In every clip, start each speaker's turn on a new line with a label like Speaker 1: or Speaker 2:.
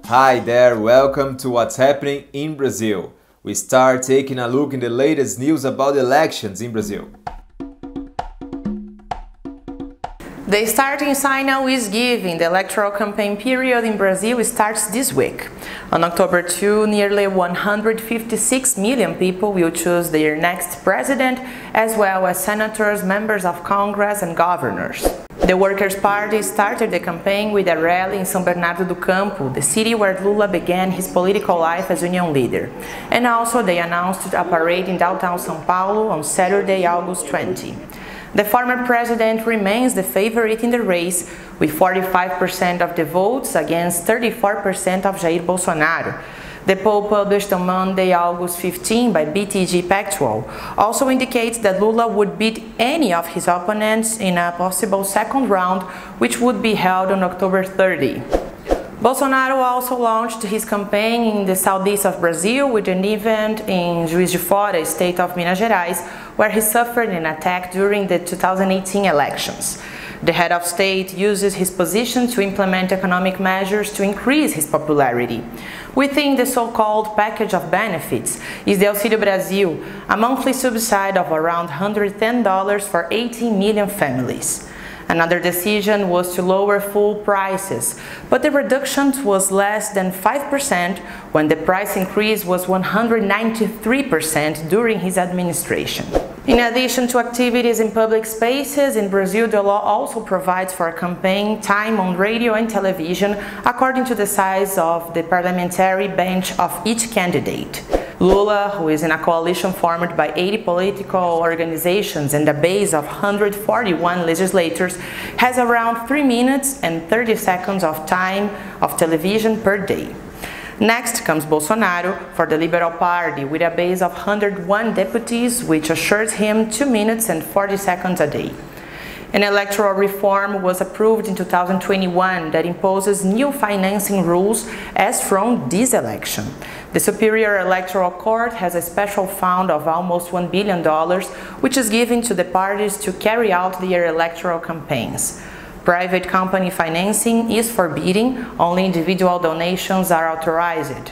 Speaker 1: Hi there, welcome to What's Happening in Brazil. We start taking a look in the latest news about elections in Brazil.
Speaker 2: The starting signal is given. The electoral campaign period in Brazil starts this week. On October 2, nearly 156 million people will choose their next president, as well as senators, members of Congress and governors. The Workers' Party started the campaign with a rally in São Bernardo do Campo, the city where Lula began his political life as union leader. And also they announced a parade in downtown São Paulo on Saturday, August 20. The former president remains the favorite in the race, with 45% of the votes against 34% of Jair Bolsonaro. The poll published on Monday, August 15 by BTG Pactual also indicates that Lula would beat any of his opponents in a possible second round, which would be held on October 30. Bolsonaro also launched his campaign in the southeast of Brazil with an event in Juiz de Fora, state of Minas Gerais, where he suffered an attack during the 2018 elections. The head of state uses his position to implement economic measures to increase his popularity. Within the so-called package of benefits is the Auxílio Brasil, a monthly subsidy of around $110 for 18 million families. Another decision was to lower food prices, but the reduction was less than 5% when the price increase was 193% during his administration. In addition to activities in public spaces, in Brazil the law also provides for campaign time on radio and television according to the size of the parliamentary bench of each candidate. Lula, who is in a coalition formed by 80 political organizations and a base of 141 legislators, has around 3 minutes and 30 seconds of time of television per day. Next comes Bolsonaro for the Liberal Party with a base of 101 deputies, which assures him 2 minutes and 40 seconds a day. An electoral reform was approved in 2021 that imposes new financing rules as from this election. The Superior Electoral Court has a special fund of almost $1 billion, which is given to the parties to carry out their electoral campaigns. Private company financing is forbidden, only individual donations are authorized.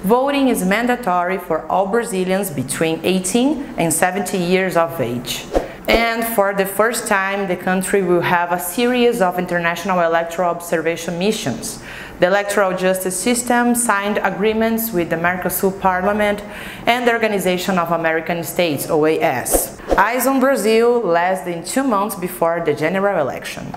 Speaker 2: Voting is mandatory for all Brazilians between 18 and 70 years of age. And for the first time, the country will have a series of international electoral observation missions. The electoral justice system signed agreements with the Mercosur Parliament and the Organization of American States, OAS. Eyes on Brazil less than 2 months before the general election.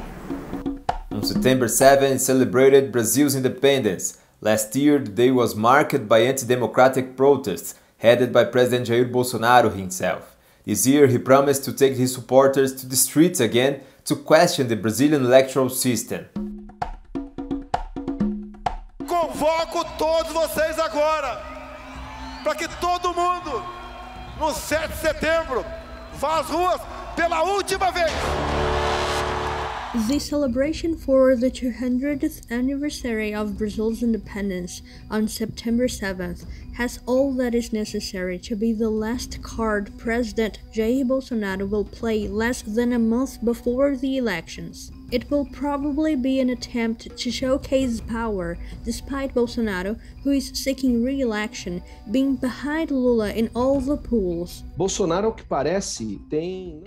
Speaker 1: On September 7, celebrated Brazil's independence. Last year, the day was marked by anti-democratic protests headed by President Jair Bolsonaro himself. This year, he promised to take his supporters to the streets again to question the Brazilian electoral system.
Speaker 3: Convoco todos vocês agora, para que todo mundo, no 7 de setembro, vá às ruas pela última vez.
Speaker 4: The celebration for the 200th anniversary of Brazil's independence on September 7th has all that is necessary to be the last card President Jair Bolsonaro will play less than a month before the elections. It will probably be an attempt to showcase power, despite Bolsonaro, who is seeking re-election, being behind Lula in all the polls.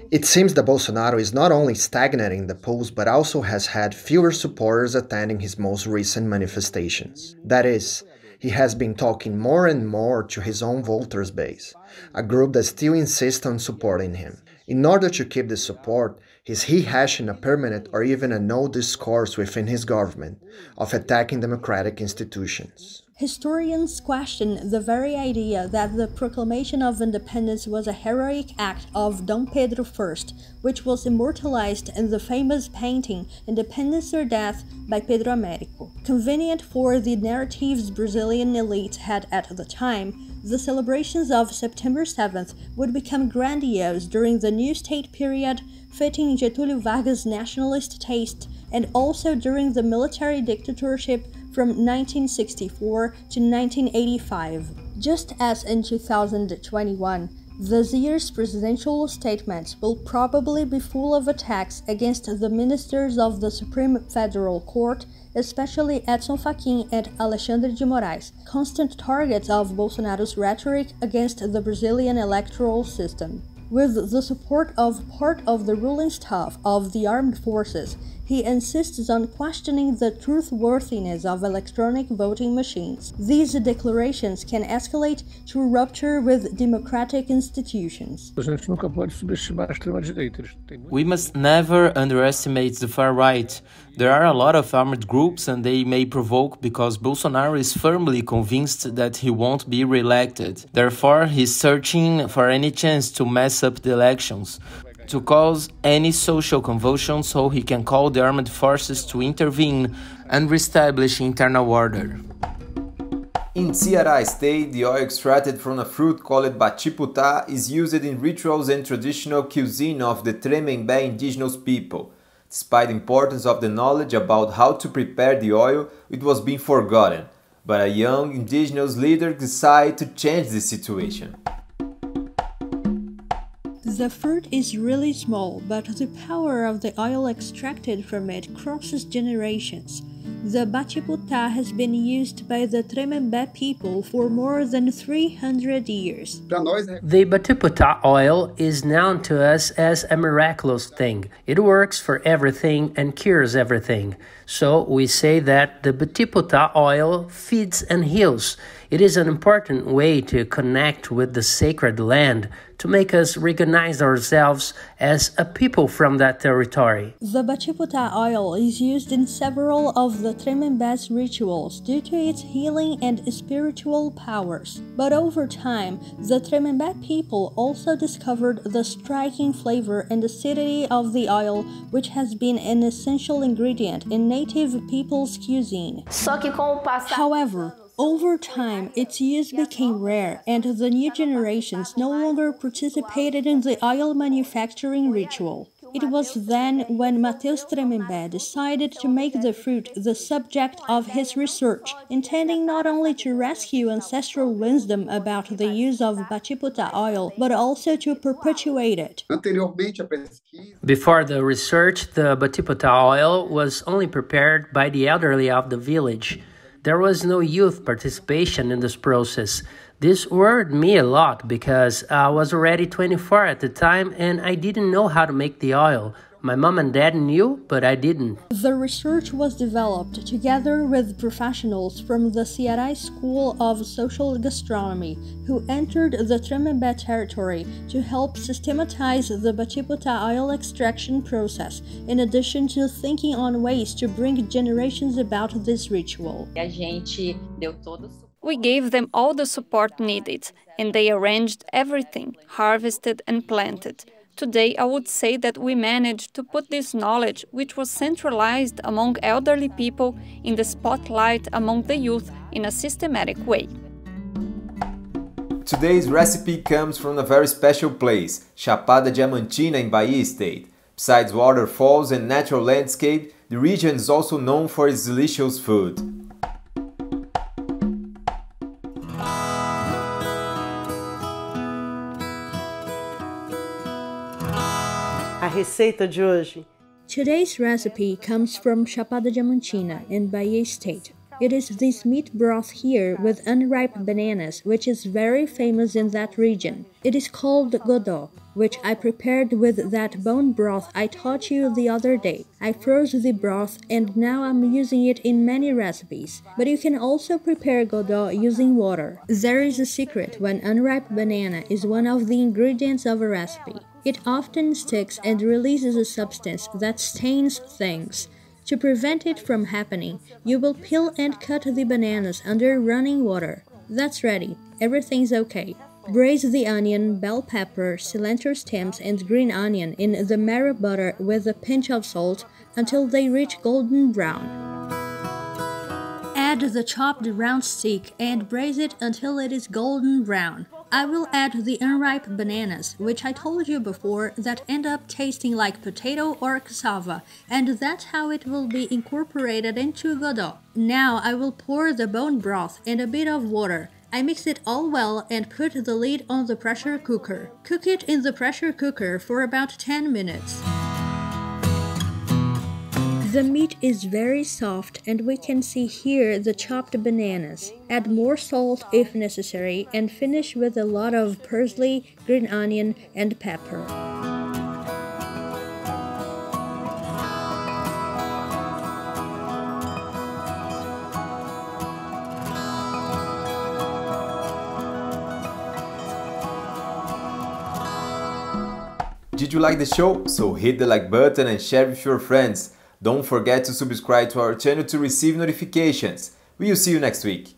Speaker 5: It seems that Bolsonaro is not only stagnant in the polls but also has had fewer supporters attending his most recent manifestations. That is, he has been talking more and more to his own voters base, a group that still insists on supporting him. In order to keep this support, is rehashing a permanent or even a no discourse within his government of attacking democratic institutions.
Speaker 4: Historians question the very idea that the proclamation of independence was a heroic act of Dom Pedro I, which was immortalized in the famous painting Independence or Death by Pedro Américo. Convenient for the narratives Brazilian elites had at the time, the celebrations of September 7th would become grandiose during the new state period, fitting Getúlio Vargas' nationalist taste, and also during the military dictatorship from 1964 to 1985. Just as in 2021, This year's presidential statements will probably be full of attacks against the ministers of the Supreme Federal Court, especially Edson Fachin and Alexandre de Moraes, constant targets of Bolsonaro's rhetoric against the Brazilian electoral system. With the support of part of the ruling staff of the armed forces, he insists on questioning the truthworthiness of electronic voting machines. These declarations can escalate to rupture with democratic institutions.
Speaker 6: We must never underestimate the far right. There are a lot of armed groups and they may provoke because Bolsonaro is firmly convinced that he won't be re-elected. Therefore, he's searching for any chance to mess up the elections, to cause any social convulsion so he can call the armed forces to intervene and reestablish internal order.
Speaker 1: In Ceará state, the oil extracted from a fruit called Batiputa is used in rituals and traditional cuisine of the Tremembé indigenous people. Despite the importance of the knowledge about how to prepare the oil, it was being forgotten. But a young indigenous leader decided to change the situation.
Speaker 4: The fruit is really small, but the power of the oil extracted from it crosses generations. The Batiputa has been used by the Tremembé people for more than 300 years.
Speaker 7: The Batiputa oil is known to us as a miraculous thing. It works for everything and cures everything. So we say that the Batiputa oil feeds and heals. It is an important way to connect with the sacred land, to make us recognize ourselves as a people from that territory.
Speaker 4: The Batiputa oil is used in several of the Tremembé's rituals due to its healing and spiritual powers. But over time, the Tremembé people also discovered the striking flavor and acidity of the oil, which has been an essential ingredient in native people's cuisine. However, over time, its use became rare, and the new generations no longer participated in the oil manufacturing ritual. It was then when Mateus Tremembé decided to make the fruit the subject of his research, intending not only to rescue ancestral wisdom about the use of Batiputa oil, but also to perpetuate it.
Speaker 7: Before the research, the Batiputa oil was only prepared by the elderly of the village. There was no youth participation in this process. This worried me a lot because I was already 24 at the time and I didn't know how to make the oil. My mom and dad knew, but I didn't.
Speaker 4: The research was developed together with professionals from the Ceará School of Social Gastronomy who entered the Tremembé territory to help systematize the Batiputa oil extraction process, in addition to thinking on ways to bring generations about this ritual.
Speaker 8: We gave them all the support needed, and they arranged everything, harvested and planted. Today, I would say that we managed to put this knowledge, which was centralized among elderly people, in the spotlight among the youth in a systematic way.
Speaker 1: Today's recipe comes from a very special place, Chapada Diamantina in Bahia state. Besides waterfalls and natural landscape, the region is also known for its delicious food.
Speaker 9: A receita de hoje.
Speaker 4: Today's recipe comes from Chapada Diamantina in Bahia state. It is this meat broth here with unripe bananas, which is very famous in that region. It is called Godot, which I prepared with that bone broth I taught you the other day. I froze the broth and now I'm using it in many recipes. But you can also prepare Godot using water. There is a secret when unripe banana is one of the ingredients of a recipe. It often sticks and releases a substance that stains things. To prevent it from happening, you will peel and cut the bananas under running water. That's ready. Everything's okay. Braise the onion, bell pepper, cilantro stems, and green onion in the marrow butter with a pinch of salt until they reach golden brown. Add the chopped round stick and braise it until it is golden brown. I will add the unripe bananas, which I told you before that end up tasting like potato or cassava, and that's how it will be incorporated into Godot. Now I will pour the bone broth and a bit of water. I mix it all well and put the lid on the pressure cooker. Cook it in the pressure cooker for about 10 minutes. The meat is very soft and we can see here the chopped bananas. Add more salt if necessary and finish with a lot of parsley, green onion and pepper.
Speaker 1: Did you like the show? So hit the like button and share with your friends. Don't forget to subscribe to our channel to receive notifications. We'll see you next week.